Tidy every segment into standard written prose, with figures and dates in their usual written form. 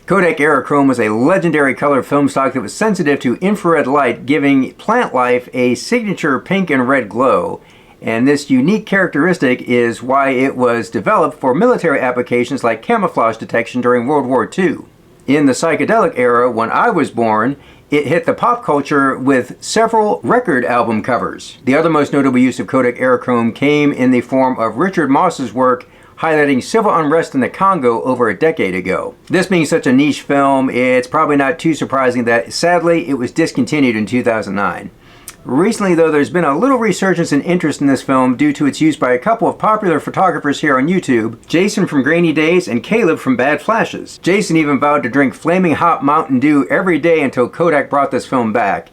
Kodak Aerochrome was a legendary color film stock that was sensitive to infrared light, giving plant life a signature pink and red glow. And this unique characteristic is why it was developed for military applications like camouflage detection during World War II. In the psychedelic era, when I was born, it hit the pop culture with several record album covers. The other most notable use of Kodak Aerochrome came in the form of Richard Moss's work highlighting civil unrest in the Congo over a decade ago. This being such a niche film, it's probably not too surprising that sadly it was discontinued in 2009. Recently though, there's been a little resurgence in interest in this film due to its use by a couple of popular photographers here on YouTube, Jason from Grainy Days and Caleb from Bad Flashes. Jason even vowed to drink flaming hot Mountain Dew every day until Kodak brought this film back.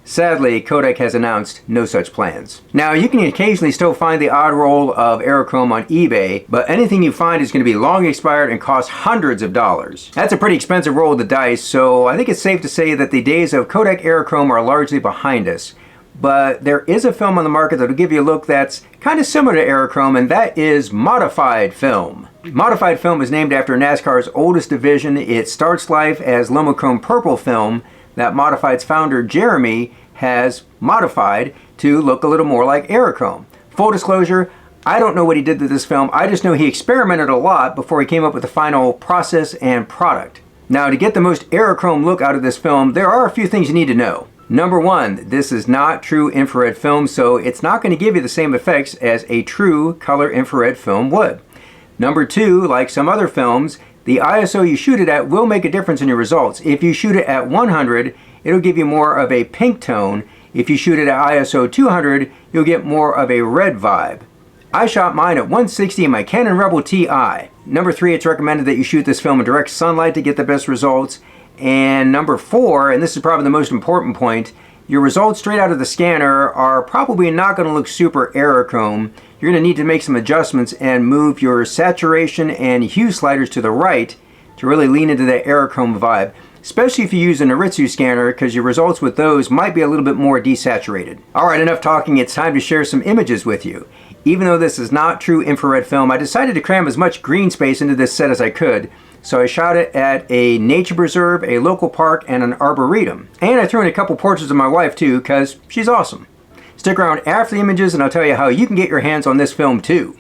Sadly, Kodak has announced no such plans. Now, you can occasionally still find the odd roll of Aerochrome on eBay, but anything you find is going to be long expired and cost hundreds of dollars. That's a pretty expensive roll of the dice, so I think it's safe to say that the days of Kodak Aerochrome are largely behind us. But there is a film on the market that will give you a look that's kind of similar to Aerochrome, and that is Modified Film. Modified Film is named after NASCAR's oldest division. It starts life as Lomochrome Purple Film that Modified's founder Jeremy has modified to look a little more like Aerochrome. Full disclosure, I don't know what he did to this film. I just know he experimented a lot before he came up with the final process and product. Now, to get the most Aerochrome look out of this film, there are a few things you need to know. Number one, this is not true infrared film, so it's not going to give you the same effects as a true color infrared film would. Number two, like some other films, the ISO you shoot it at will make a difference in your results. If you shoot it at 100, it'll give you more of a pink tone. If you shoot it at ISO 200, you'll get more of a red vibe. I shot mine at 160 in my Canon Rebel Ti. Number three, it's recommended that you shoot this film in direct sunlight to get the best results. And number four, and this is probably the most important point, your results straight out of the scanner are probably not going to look super Aerochrome. You're going to need to make some adjustments and move your saturation and hue sliders to the right to really lean into that Aerochrome vibe, especially if you use an Aritsu scanner, because your results with those might be a little bit more desaturated. Alright, enough talking, it's time to share some images with you. Even though this is not true infrared film, I decided to cram as much green space into this set as I could. So I shot it at a nature preserve, a local park, and an arboretum. And I threw in a couple portraits of my wife too, because she's awesome. Stick around after the images and I'll tell you how you can get your hands on this film too.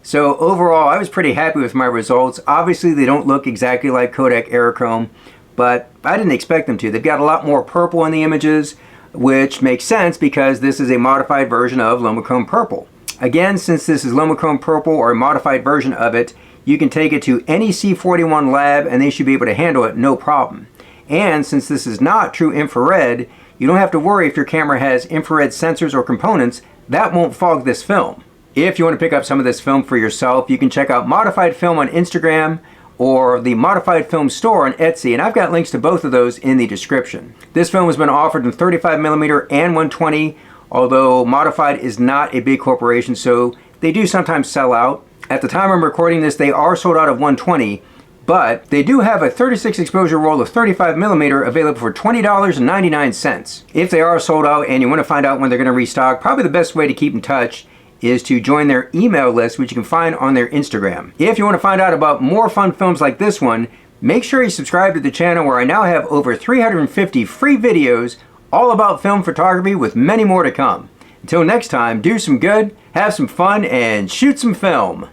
So overall, I was pretty happy with my results. Obviously, they don't look exactly like Kodak Aerochrome, but I didn't expect them to. They've got a lot more purple in the images, which makes sense because this is a modified version of Lomochrome Purple. Again, since this is Lomochrome Purple or a modified version of it, you can take it to any C41 lab and they should be able to handle it no problem. And since this is not true infrared, you don't have to worry if your camera has infrared sensors or components. That won't fog this film. If you want to pick up some of this film for yourself, you can check out Modified Film on Instagram or the Modified Film store on Etsy, and I've got links to both of those in the description. This film has been offered in 35mm and 120, although Modified is not a big corporation, so they do sometimes sell out. At the time I'm recording this, they are sold out of 120, but they do have a 36 exposure roll of 35mm available for $20.99. If they are sold out and you want to find out when they're going to restock, probably the best way to keep in touch is to join their email list, which you can find on their Instagram. If you want to find out about more fun films like this one, make sure you subscribe to the channel where I now have over 350 free videos all about film photography with many more to come. Until next time, do some good, have some fun, and shoot some film.